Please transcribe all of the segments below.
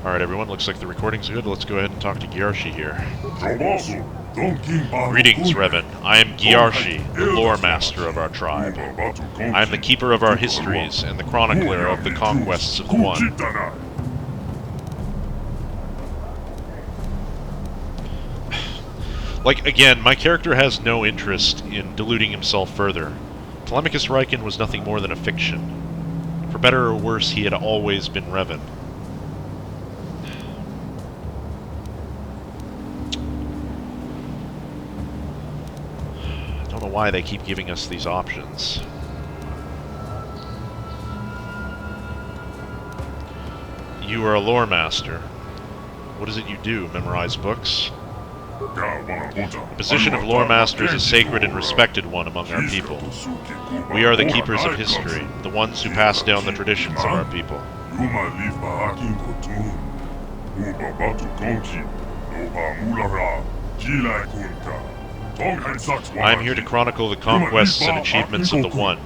Alright everyone, looks like the recording's good. Let's go ahead and talk to Gjarshi here. Greetings, Revan. I am Gjarshi, the lore master of our tribe. I am the keeper of our histories and the chronicler of the conquests of the One. Again, my character has no interest in deluding himself further. Telemachus Raikin was nothing more than a fiction. For better or worse, he had always been Revan. I don't know why they keep giving us these options. You are a lore master. What is it you do? Memorize books? The position of lore master is a sacred and respected one among our people. We are the keepers of history, the ones who pass down the traditions of our people. I am here to chronicle the conquests and achievements of the One.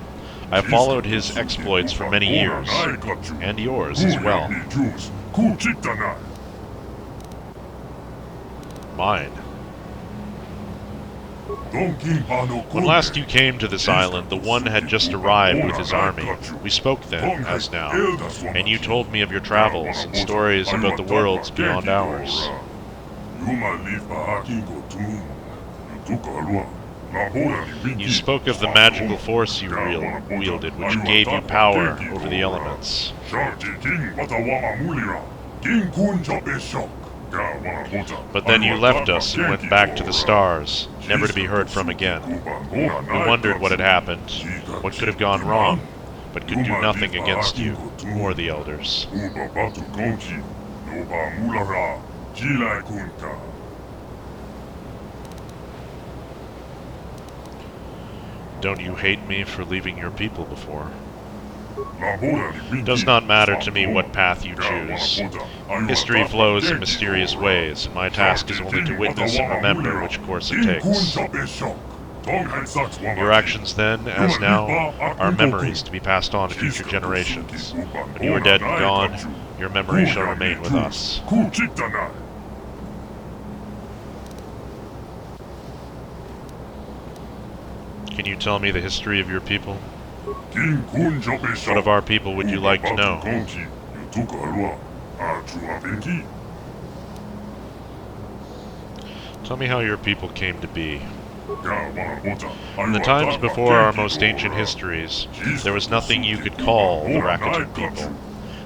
I have followed his exploits for many years, and yours as well. Mine. When last you came to this island, the One had just arrived with his army. We spoke then, as now, and you told me of your travels and stories about the worlds beyond ours. You spoke of the magical force you wielded, which gave you power over the elements. But then you left us and went back to the stars, never to be heard from again. We wondered what had happened, what could have gone wrong, but could do nothing against you, or the elders. Don't you hate me for leaving your people before? It does not matter to me what path you choose. History flows in mysterious ways, and my task is only to witness and remember which course it takes. Your actions then, as now, are memories to be passed on to future generations. When you are dead and gone, your memory shall remain with us. Can you tell me the history of your people? What of our people would you like to know? Tell me how your people came to be. In the times before our most ancient histories, there was nothing you could call the Rakatan people.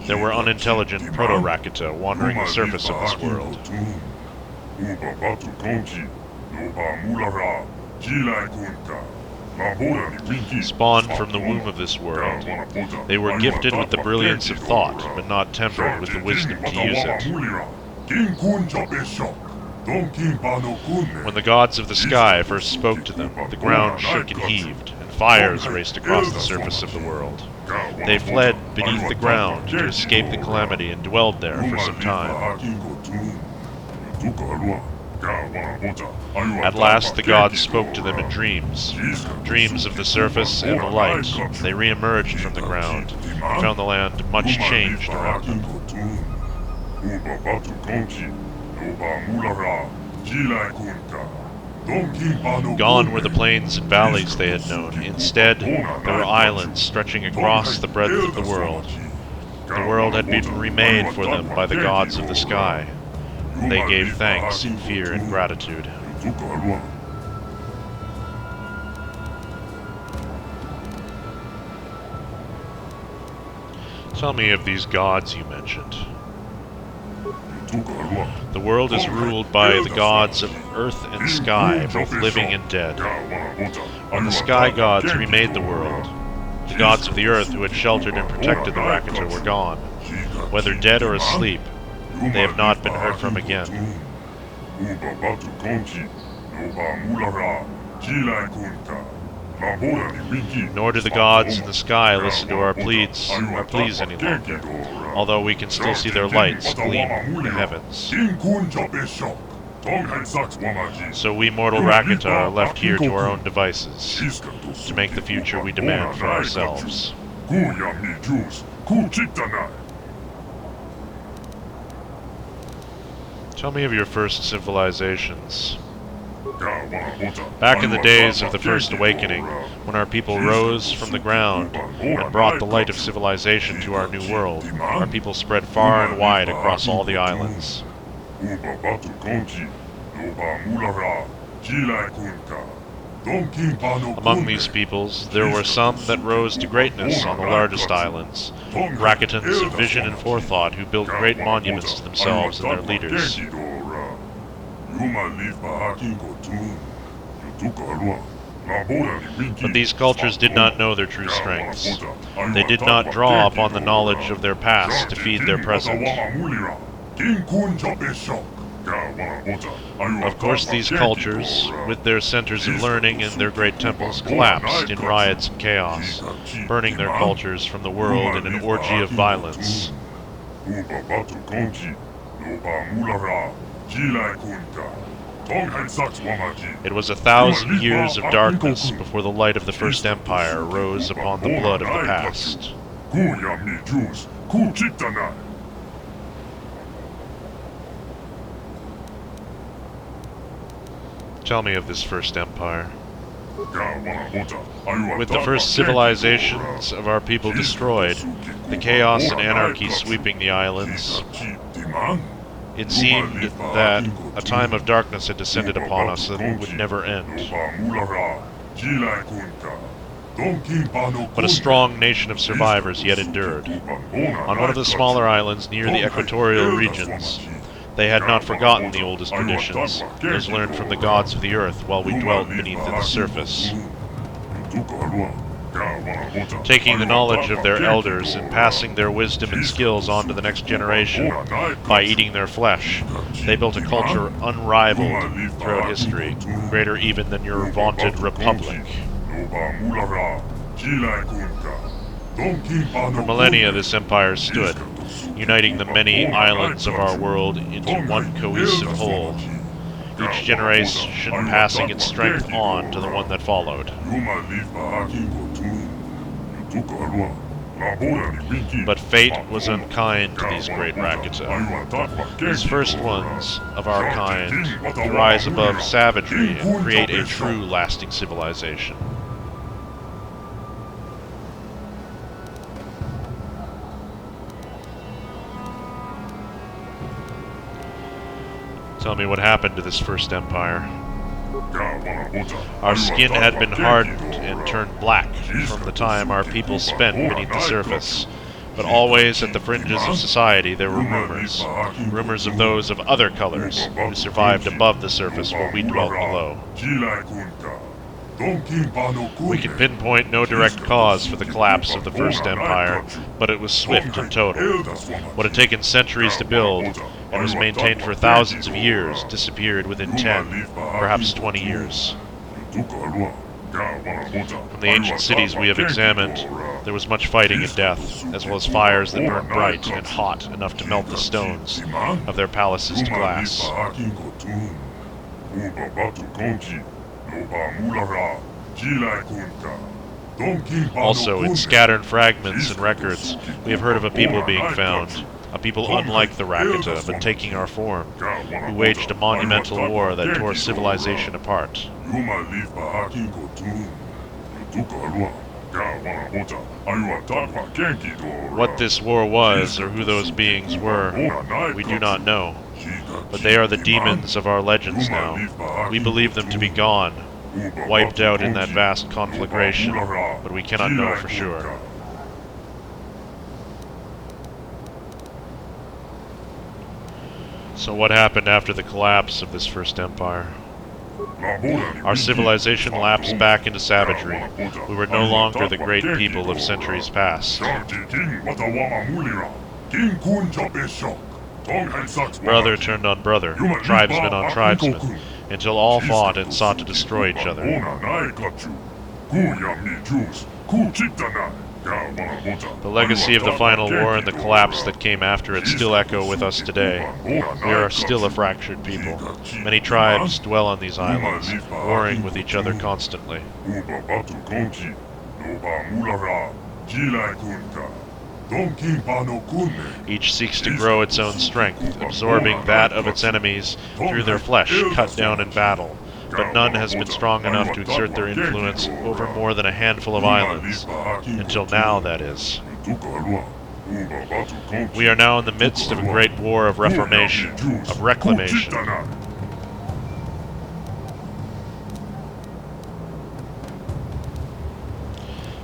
There were unintelligent proto-Rakata wandering the surface of this world. Spawned from the womb of this world, they were gifted with the brilliance of thought, but not tempered with the wisdom to use it. When the gods of the sky first spoke to them, the ground shook and heaved, and fires raced across the surface of the world. They fled beneath the ground to escape the calamity and dwelled there for some time. At last the gods spoke to them in dreams, dreams of the surface and the light. They re-emerged from the ground, and found the land much changed around them. Gone were the plains and valleys they had known. Instead, there were islands stretching across the breadth of the world. The world had been remade for them by the gods of the sky. They gave thanks in fear and gratitude. Tell me of these gods you mentioned. The world is ruled by the gods of earth and sky, both living and dead. When the sky gods remade the world, the gods of the earth who had sheltered and protected the Rakata were gone. Whether dead or asleep, they have not been heard from again. Nor do the gods in the sky listen to our pleas any longer, although we can still see their lights gleam in the heavens. So we mortal Rakata are left here to our own devices, to make the future we demand for ourselves. Tell me of your first civilizations. Back in the days of the First Awakening, when our people rose from the ground and brought the light of civilization to our new world, our people spread far and wide across all the islands. Among these peoples, there were some that rose to greatness on the largest islands, Rakatans of vision and forethought who built great monuments to themselves and their leaders. But these cultures did not know their true strengths. They did not draw upon the knowledge of their past to feed their present. Of course, these cultures, with their centers of learning and their great temples, collapsed in riots and chaos, burning their cultures from the world in an orgy of violence. It was 1,000 years of darkness before the light of the First Empire rose upon the blood of the past. Tell me of this First Empire. With the first civilizations of our people destroyed, the chaos and anarchy sweeping the islands, it seemed that a time of darkness had descended upon us that would never end. But a strong nation of survivors yet endured. On one of the smaller islands near the equatorial regions, they had not forgotten the oldest traditions, as learned from the gods of the earth while we dwelt beneath its surface. Taking the knowledge of their elders and passing their wisdom and skills on to the next generation by eating their flesh, they built a culture unrivaled throughout history, greater even than your vaunted republic. For millennia this empire stood, uniting the many islands of our world into one cohesive whole, each generation passing its strength on to the one that followed. But fate was unkind to these great Rakata. These first ones of our kind to rise above savagery and create a true lasting civilization. Tell me what happened to this first empire. Our skin had been hardened and turned black from the time our people spent beneath the surface, but always at the fringes of society there were rumors. Rumors of those of other colors who survived above the surface while we dwelt below. We can pinpoint no direct cause for the collapse of the First Empire, but it was swift and total. What had taken centuries to build, and was maintained for thousands of years, disappeared within 10, perhaps 20 years. From the ancient cities we have examined, there was much fighting and death, as well as fires that burned bright and hot enough to melt the stones of their palaces to glass. Also, in scattered fragments and records, we have heard of a people being found, a people unlike the Rakata, but taking our form, who waged a monumental war that tore civilization apart. What this war was, or who those beings were, we do not know, but they are the demons of our legends now. We believe them to be gone, wiped out in that vast conflagration, but we cannot know for sure. So what happened after the collapse of this first empire? Our civilization lapsed back into savagery. We were no longer the great people of centuries past. Brother turned on brother, tribesman on tribesman, until all fought and sought to destroy each other. The legacy of the final war and the collapse that came after it still echo with us today. We are still a fractured people. Many tribes dwell on these islands, warring with each other constantly. Each seeks to grow its own strength, absorbing that of its enemies through their flesh cut down in battle, but none has been strong enough to exert their influence over more than a handful of islands. Until now, that is. We are now in the midst of a great war of reformation, of reclamation.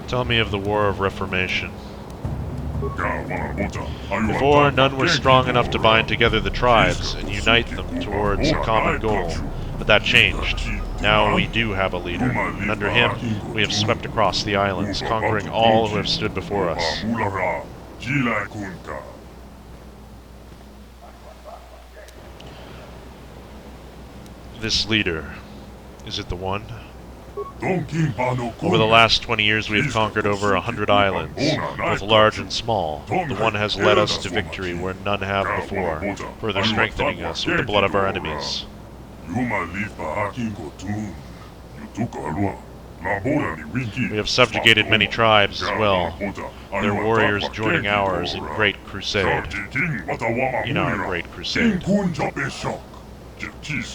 Tell me of the War of Reformation. Before, none were strong enough to bind together the tribes and unite them towards a common goal, but that changed. Now we do have a leader, and under him we have swept across the islands, conquering all who have stood before us. This leader, is it the one? Over the last 20 years we have conquered over 100 islands, both large and small. The one has led us to victory where none have before, further strengthening us with the blood of our enemies. We have subjugated many tribes as well, their warriors joining ours in great crusade. In our great crusade.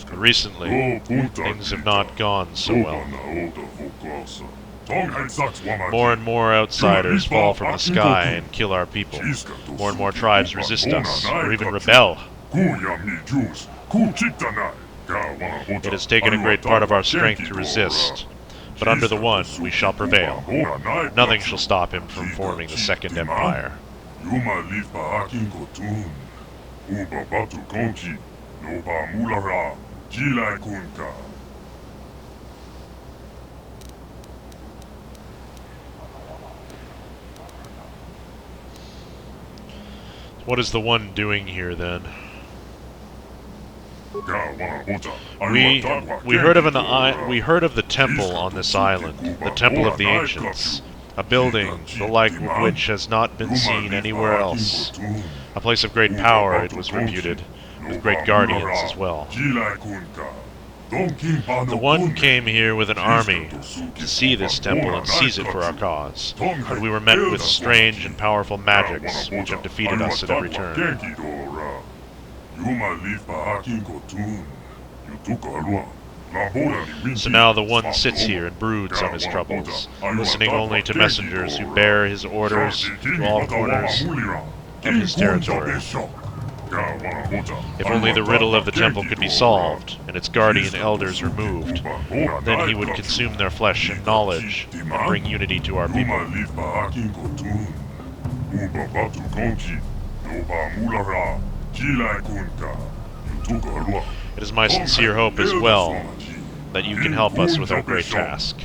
But recently, things have not gone so well. More and more outsiders fall from the sky and kill our people. More and more tribes resist us, or even rebel. It has taken a great part of our strength to resist, but under the one we shall prevail. Nothing shall stop him from forming the Second Empire. What is the one doing here, then? We heard of the temple on this island, the temple of the ancients, a building the like of which has not been seen anywhere else. A place of great power, it was reputed, with great guardians as well. The one came here with an army to see this temple and seize it for our cause, but we were met with strange and powerful magics which have defeated us at every turn. So now the one sits here and broods on his troubles, listening only to messengers who bear his orders to all corners of his territory. If only the riddle of the temple could be solved, and its guardian elders removed, then he would consume their flesh and knowledge, and bring unity to our people. It is my sincere hope as well that you can help us with our great task.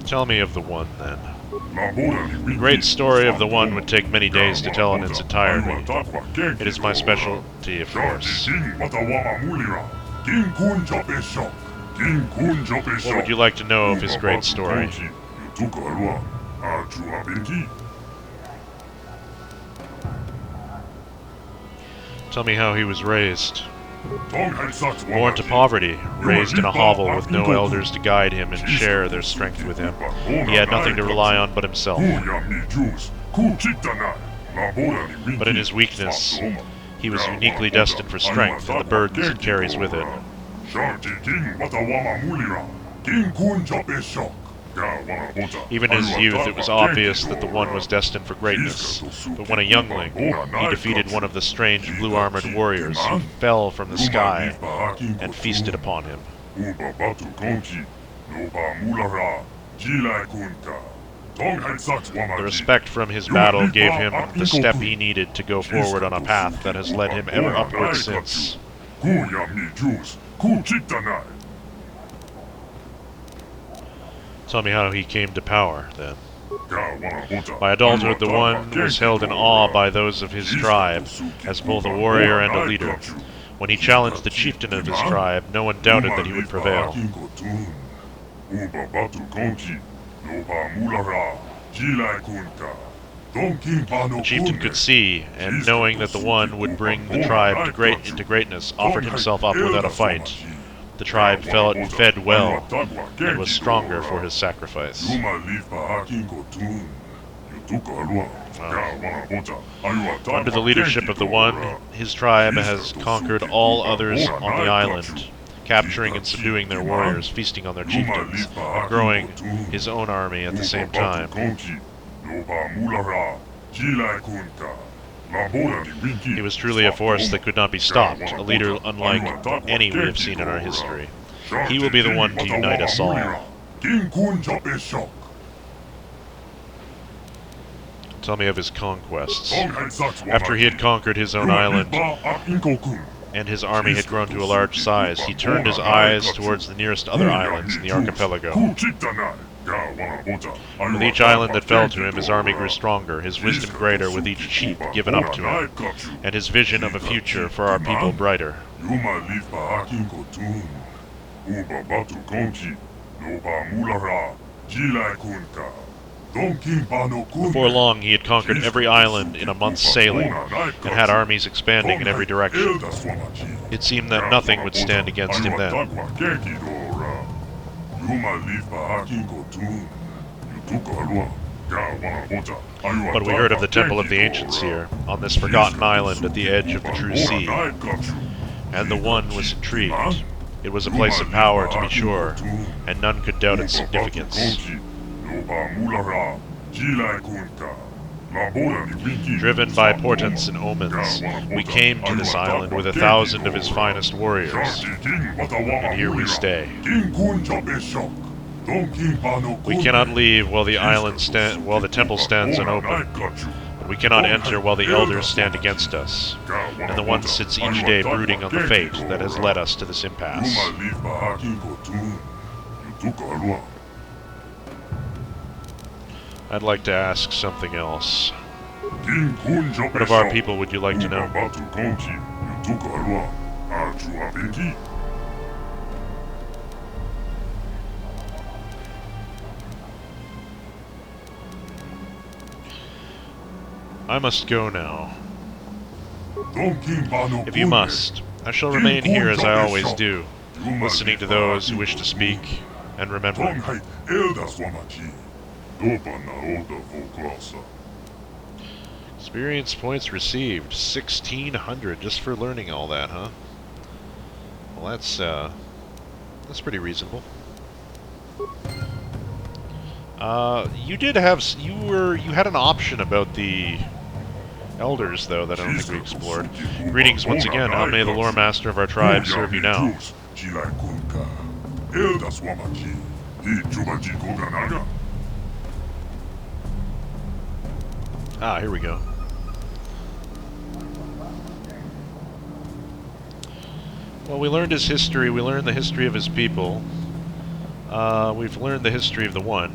Tell me of the one, then. The great story of the one would take many days to tell in its entirety. It is my specialty, of course. What would you like to know of his great story? Tell me how he was raised. Born to poverty, raised in a hovel with no elders to guide him and share their strength with him. He had nothing to rely on but himself. But in his weakness, he was uniquely destined for strength and the burdens it carries with it. Even in his youth, it was obvious that the one was destined for greatness, but when a youngling, he defeated one of the strange blue-armored warriors who fell from the sky and feasted upon him. The respect from his battle gave him the step he needed to go forward on a path that has led him ever upward since. Tell me how he came to power, then. By adulthood, the one was held in awe by those of his tribe, as both a warrior and a leader. When he challenged the chieftain of his tribe, no one doubted that he would prevail. The chieftain could see, and knowing that the one would bring the tribe into greatness, offered himself up without a fight. The tribe fed well and was stronger for his sacrifice. Under the leadership of the One, his tribe has conquered all others on the island, capturing and subduing their warriors, feasting on their chieftains, and growing his own army at the same time. He was truly a force that could not be stopped, a leader unlike any we have seen in our history. He will be the one to unite us all. Tell me of his conquests. After he had conquered his own island, and his army had grown to a large size, he turned his eyes towards the nearest other islands in the archipelago. With each island that fell to him, his army grew stronger, his wisdom greater with each chief given up to him, and his vision of a future for our people brighter. Before long, he had conquered every island in a month's sailing, and had armies expanding in every direction. It seemed that nothing would stand against him then. But we heard of the Temple of the Ancients here, on this forgotten island at the edge of the true sea, and the One was intrigued. It was a place of power, to be sure, and none could doubt its significance. Driven by portents and omens, we came to this island with 1,000 of his finest warriors, and here we stay. We cannot leave while the temple stands unopened, but we cannot enter while the elders stand against us, and the One sits each day brooding on the fate that has led us to this impasse. I'd like to ask something else. What of our people would you like to know? I must go now. If you must, I shall remain here as I always do, listening to those who wish to speak and remembering. Experience points received, 1,600 just for learning all that, huh? Well, that's pretty reasonable. You had an option about the elders, though, that I don't think we explored. Greetings once again. How may the lore master of our tribe serve you now? Ah, here we go. Well, we learned his history. We learned the history of his people. We've learned the history of the One.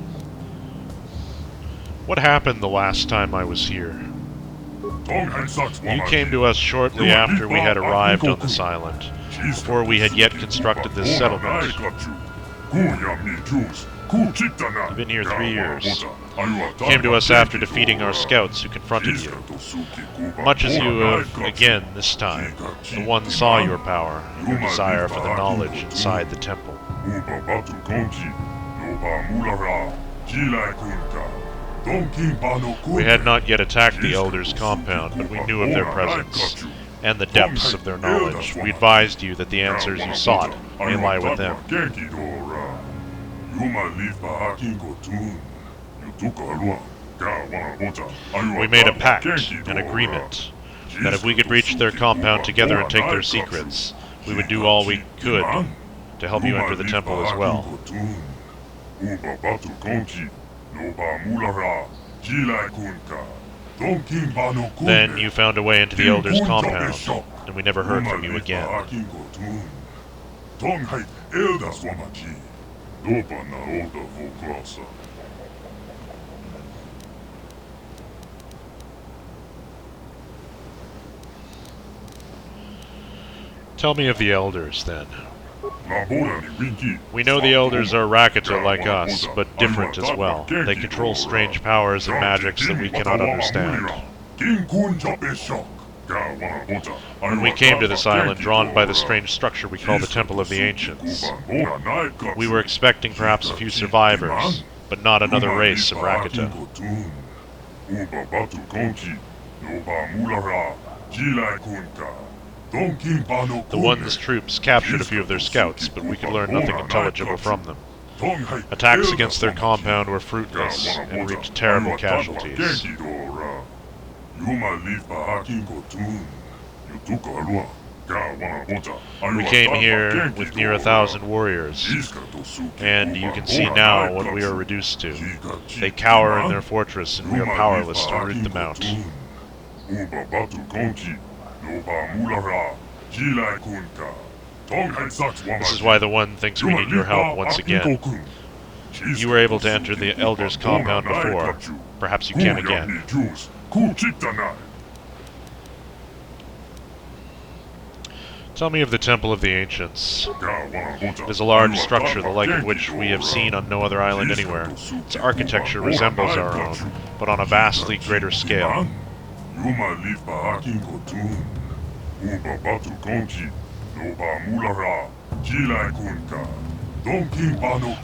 What happened the last time I was here? You came to us shortly after we had arrived on this island, before we had yet constructed this settlement. You've been here 3 years. You came to us after defeating our scouts who confronted you. Much as you have again this time, the One saw your power and your desire for the knowledge inside the temple. We had not yet attacked the Elders' compound, but we knew of their presence and the depths of their knowledge. We advised you that the answers you sought may lie with them. We made a pact, an agreement, that if we could reach their compound together and take their secrets, we would do all we could to help you enter the temple as well. Then you found a way into the Elder's compound, and we never heard from you again. Tell me of the Elders, then. We know the Elders are Rakata like us, but different as well. They control strange powers and magics that we cannot understand. When we came to this island, drawn by the strange structure we call the Temple of the Ancients, we were expecting perhaps a few survivors, but not another race of Rakata. The One's troops captured a few of their scouts, but we could learn nothing intelligible from them. Attacks against their compound were fruitless and reaped terrible casualties. We came here with near 1,000 warriors, and you can see now what we are reduced to. They cower in their fortress, and we are powerless to root them out. This is why the One thinks we need your help once again. You were able to enter the Elder's compound before. Perhaps you can again. Tell me of the Temple of the Ancients. It is a large structure, the like of which we have seen on no other island anywhere. Its architecture resembles our own, but on a vastly greater scale.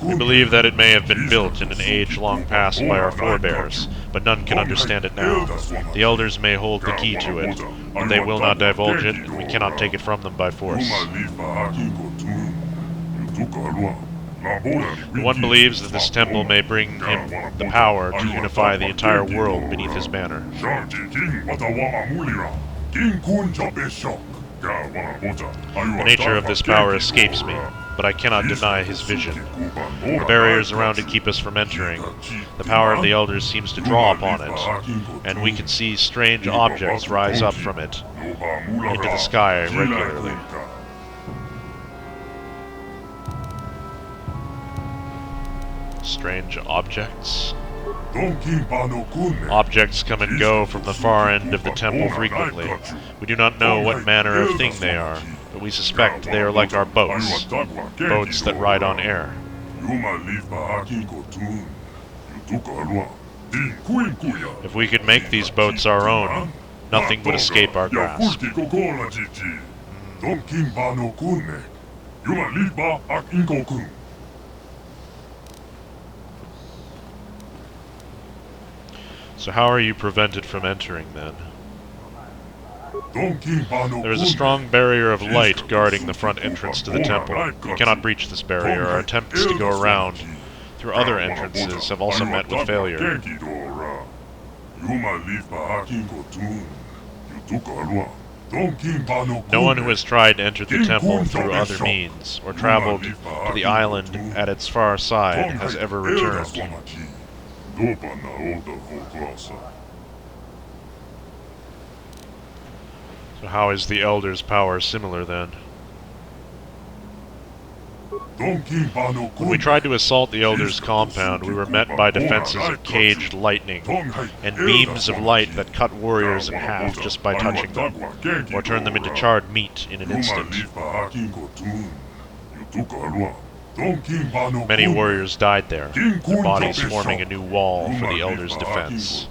We believe that it may have been built in an age long past by our forebears, but none can understand it now. The Elders may hold the key to it, but they will not divulge it, and we cannot take it from them by force. The One believes that this temple may bring him the power to unify the entire world beneath his banner. The nature of this power escapes me, but I cannot deny his vision. The barriers around it keep us from entering. The power of the Elders seems to draw upon it, and we can see strange objects rise up from it into the sky regularly. Strange objects? Objects come and go from the far end of the temple frequently. We do not know what manner of thing they are, but we suspect they are like our boats. Boats that ride on air. If we could make these boats our own, nothing would escape our grasp. So how are you prevented from entering, then? There is a strong barrier of light guarding the front entrance to the temple. We cannot breach this barrier. Our attempts to go around through other entrances have also met with failure. No one who has tried to enter the temple through other means, or traveled to the island at its far side, has ever returned. So how is the Elder's power similar, then? When we tried to assault the Elder's compound, we were met by defenses of caged lightning, and beams of light that cut warriors in half just by touching them, or turned them into charred meat in an instant. Many warriors died there, their bodies forming a new wall for the Elder's defense.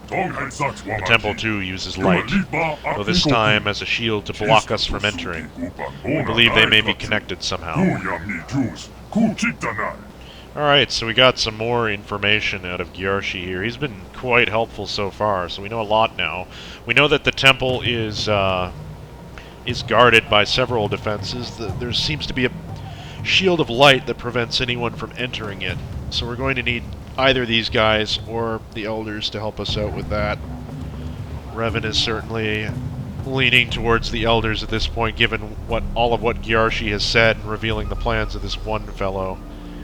The temple too uses light, though this time as a shield to block us from entering. We believe they may be connected somehow. Alright, so we got some more information out of Gjarshi here. He's been quite helpful so far, so we know a lot now. We know that the temple is guarded by several defenses. There seems to be a shield of light that prevents anyone from entering it. So we're going to need either these guys or the Elders to help us out with that. Revan is certainly leaning towards the Elders at this point, given all of what Gjarshi has said and revealing the plans of this one fellow,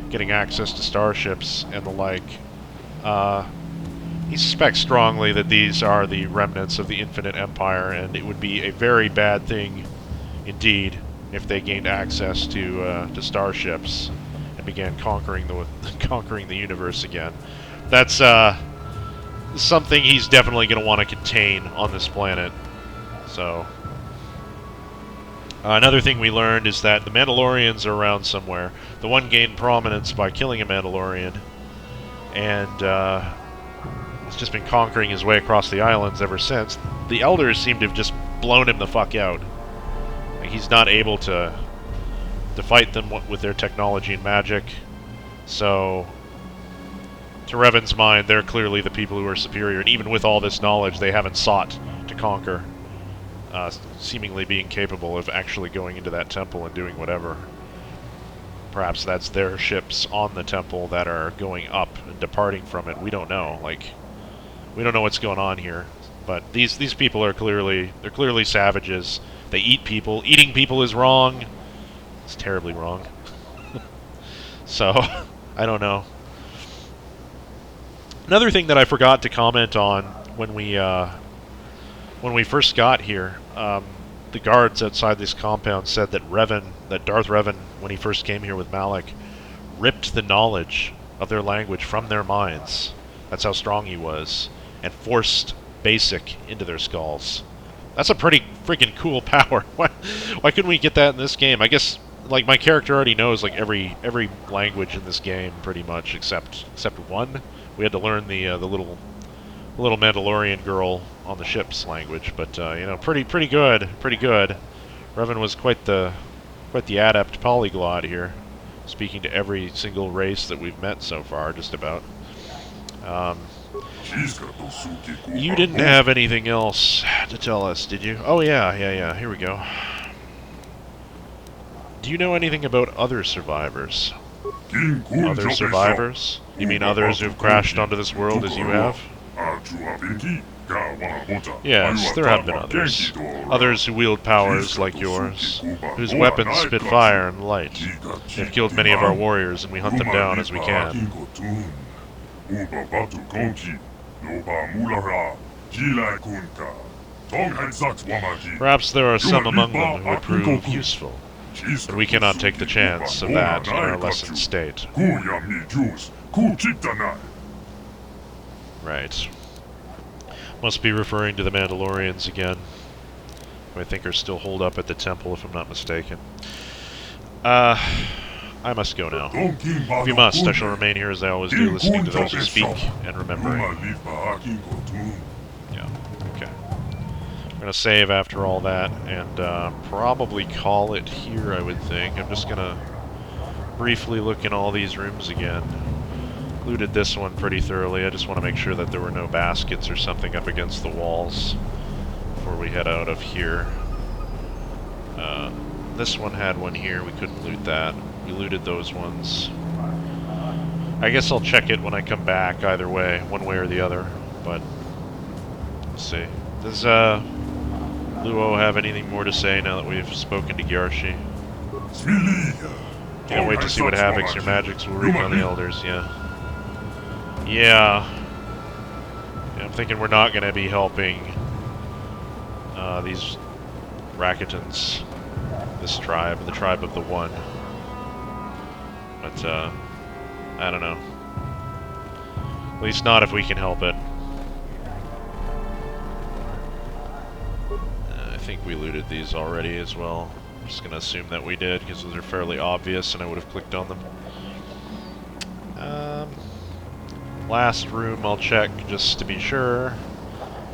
getting access to starships and the like. He suspects strongly that these are the remnants of the Infinite Empire, and it would be a very bad thing indeed if they gained access to starships and began conquering the universe again. That's something he's definitely going to want to contain on this planet. So another thing we learned is that the Mandalorians are around somewhere. The One gained prominence by killing a Mandalorian, and he's just been conquering his way across the islands ever since. The elders seem to have just blown him the fuck out. Like, he's not able to fight them with their technology and magic. So, to Revan's mind, they're clearly the people who are superior, and even with all this knowledge, they haven't sought to conquer, seemingly being capable of actually going into that temple and doing whatever. Perhaps that's their ships on the temple that are going up and departing from it. We don't know. Like, we don't know what's going on here. But these people are clearly savages. They eat people. Eating people is wrong. It's terribly wrong. So, I don't know. Another thing that I forgot to comment on when we first got here, the guards outside this compound said that Darth Revan, when he first came here with Malak, ripped the knowledge of their language from their minds. That's how strong he was, and forced Basic into their skulls. That's a pretty freaking cool power. Why couldn't we get that in this game? I guess, like, my character already knows like every language in this game pretty much, except one. We had to learn the little Mandalorian girl on the ship's language, but you know, pretty good. Revan was quite the adept polyglot here, speaking to every single race that we've met so far, just about. You didn't have anything else to tell us, did you? Oh yeah. Here we go. Do you know anything about other survivors? Other survivors? You mean others who've crashed onto this world as you have? Yes, there have been others. Others who wield powers like yours, whose weapons spit fire and light. They've killed many of our warriors, and we hunt them down as we can. Perhaps there are some among them who would prove useful, but we cannot take the chance of that in our lessened state. Right. Must be referring to the Mandalorians again, who I think are still holed up at the temple, if I'm not mistaken. I must go now. If you must, I shall remain here as I always do, listening to those who speak and remembering. Yeah, okay. I'm gonna save after all that, and probably call it here, I would think. I'm just gonna briefly look in all these rooms again. Looted this one pretty thoroughly. I just want to make sure that there were no baskets or something up against the walls before we head out of here. This one had one here. We couldn't loot that. We looted those ones. I guess I'll check it when I come back, either way, one way or the other, but let's see. Does Luo have anything more to say now that we've spoken to Gjarshi? Can't wait to see what havocs your magics will wreak on the elders, yeah. Yeah, I'm thinking we're not going to be helping these Rakatans, this tribe, the tribe of the One. But, I don't know. At least not if we can help it. I think we looted these already as well. I'm just going to assume that we did, because those are fairly obvious and I would have clicked on them. Last room I'll check just to be sure.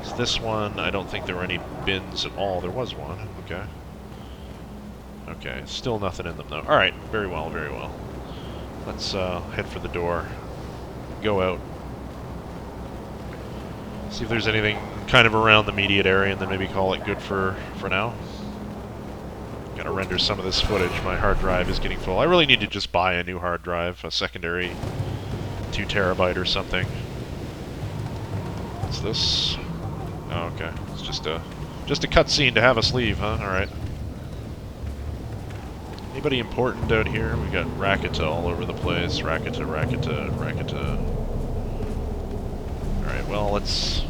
It's this one. I don't think there were any bins at all. There was one. Okay. Okay, still nothing in them though. Alright, very well, very well. Let's head for the door. Go out. See if there's anything kind of around the immediate area and then maybe call it good for now. Gotta render some of this footage. My hard drive is getting full. I really need to just buy a new hard drive, a secondary 2 terabyte or something. What's this? Oh, okay. It's just a cutscene to have a sleeve, huh? Alright. Anybody important out here? We got Rakata all over the place. Rakata. Alright, well, let's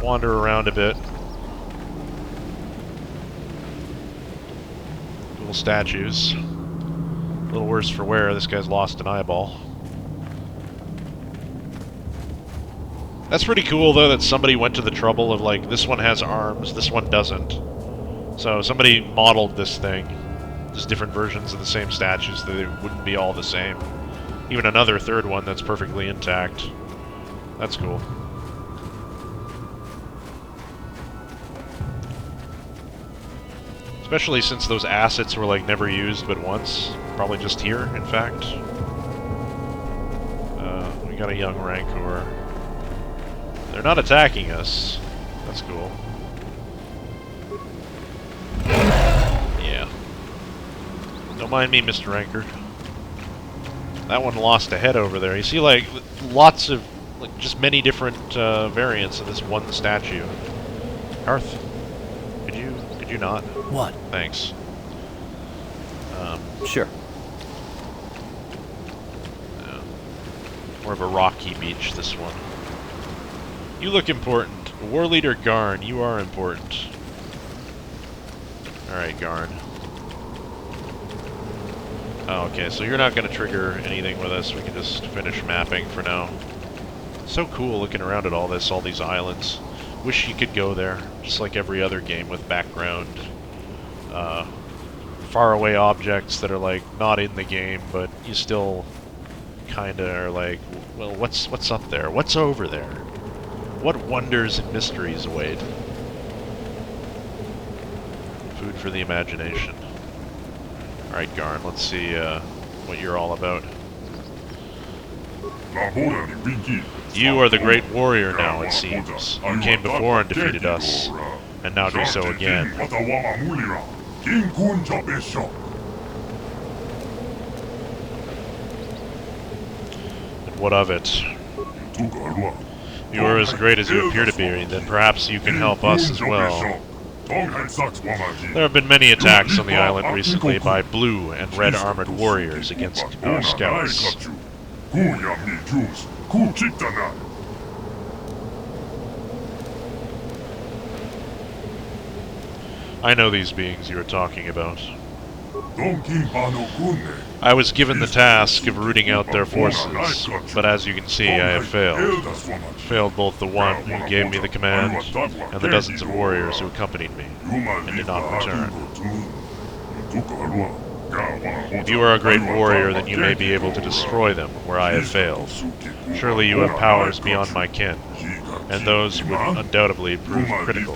wander around a bit. Cool statues. A little worse for wear. This guy's lost an eyeball. That's pretty cool, though, that somebody went to the trouble of, like, this one has arms, this one doesn't. So somebody modeled this thing. Just different versions of the same statues, so they wouldn't be all the same. Even another third one that's perfectly intact. That's cool. Especially since those assets were, like, never used but once. Probably just here, in fact. We got a young Rancor. They're not attacking us. That's cool. Yeah. Don't mind me, Mr. Rancor. That one lost a head over there. You see, like, lots of, like, just many different variants of this one statue. Hearth, could you not? What? Thanks. Sure. More of a rocky beach, this one. You look important. War Leader Garn, you are important. Alright, Garn. Oh, okay, so you're not going to trigger anything with us. We can just finish mapping for now. So cool looking around at all this, all these islands. Wish you could go there, just like every other game with background. Faraway objects that are, like, not in the game, but you still kinda are like, well, what's up there? What's over there? What wonders and mysteries await? Food for the imagination. Alright, Garn, let's see what you're all about. You are the great warrior now, it seems. You came before and defeated us, and now do so again. And what of it? You are as great as you appear to be, then perhaps you can help us as well. There have been many attacks on the island recently by blue and red armored warriors against our scouts. I know these beings you are talking about. I was given the task of rooting out their forces, but as you can see, I have failed. Failed both the one who gave me the command, and the dozens of warriors who accompanied me, and did not return. If you are a great warrior, then you may be able to destroy them where I have failed. Surely you have powers beyond my ken, and those would undoubtedly prove critical.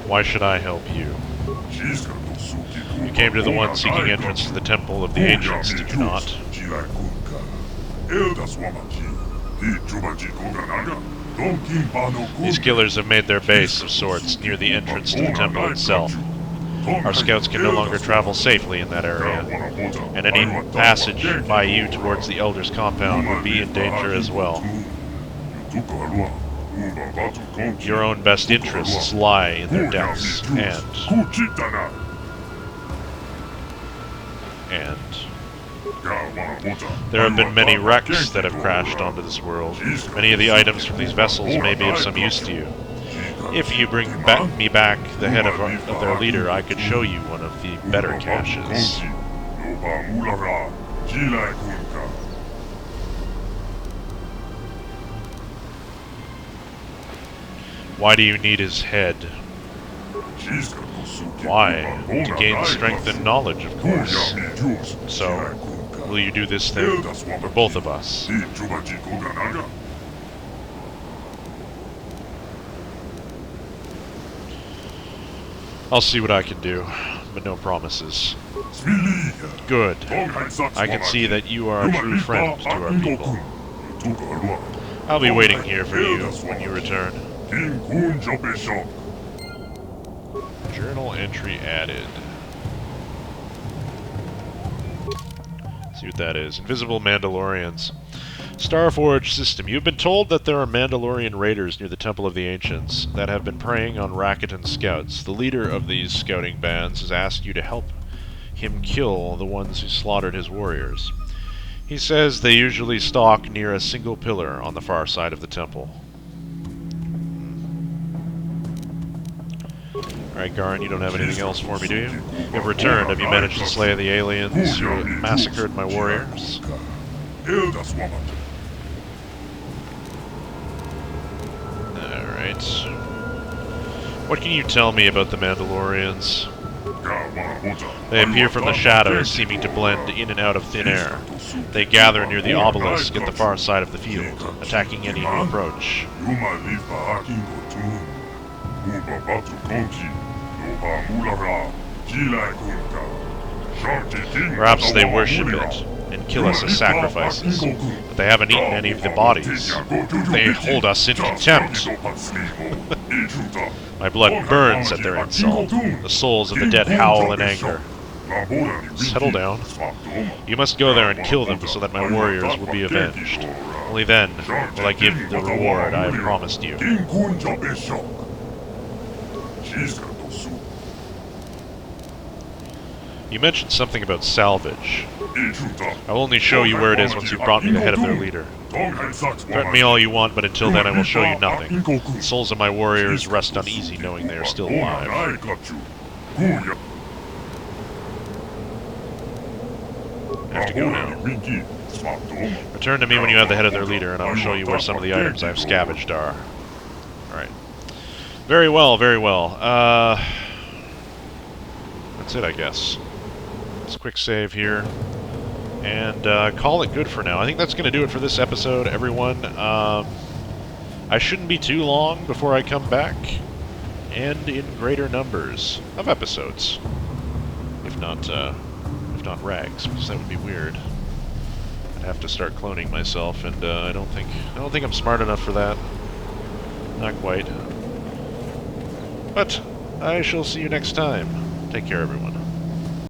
Why should I help you? You came to the one seeking entrance to the Temple of the Ancients, did you not? These killers have made their base of sorts near the entrance to the temple itself. Our scouts can no longer travel safely in that area, and any passage by you towards the Elder's compound would be in danger as well. Your own best interests lie in their depths, and there have been many wrecks that have crashed onto this world. Many of the items from these vessels may be of some use to you. If you bring me back the head of their leader, I could show you one of the better caches. Why do you need his head? Why? To gain strength and knowledge, of course. So, will you do this thing for both of us? I'll see what I can do, but no promises. Good. I can see that you are a true friend to our people. I'll be waiting here for you when you return. Journal entry added. See what that is. Invisible Mandalorians. Starforge system. You've been told that there are Mandalorian raiders near the Temple of the Ancients that have been preying on Rakatan scouts. The leader of these scouting bands has asked you to help him kill the ones who slaughtered his warriors. He says they usually stalk near a single pillar on the far side of the temple. Alright, Garn, you don't have anything else for me, do you? You have returned. Have you managed to slay the aliens who massacred my warriors? Alright. What can you tell me about the Mandalorians? They appear from the shadows, seeming to blend in and out of thin air. They gather near the obelisk at the far side of the field, attacking any who approach. Perhaps they worship it and kill us as sacrifices, but they haven't eaten any of the bodies. They hold us in contempt. My blood burns at their insult. The souls of the dead howl in anger. Settle down. You must go there and kill them so that my warriors will be avenged. Only then will I give the reward I have promised you. You mentioned something about salvage. I will only show you where it is once you've brought me the head of their leader. Threaten me all you want, but until then I will show you nothing. The souls of my warriors rest uneasy knowing they are still alive. I have to go now. Return to me when you have the head of their leader, and I will show you where some of the items I have scavenged are. Alright. Very well, very well. That's it, I guess. Let's quick save here. And call it good for now. I think that's going to do it for this episode, everyone. I shouldn't be too long before I come back. And in greater numbers of episodes. If not rags, because that would be weird. I'd have to start cloning myself, and I don't think I'm smart enough for that. Not quite. But I shall see you next time. Take care, everyone.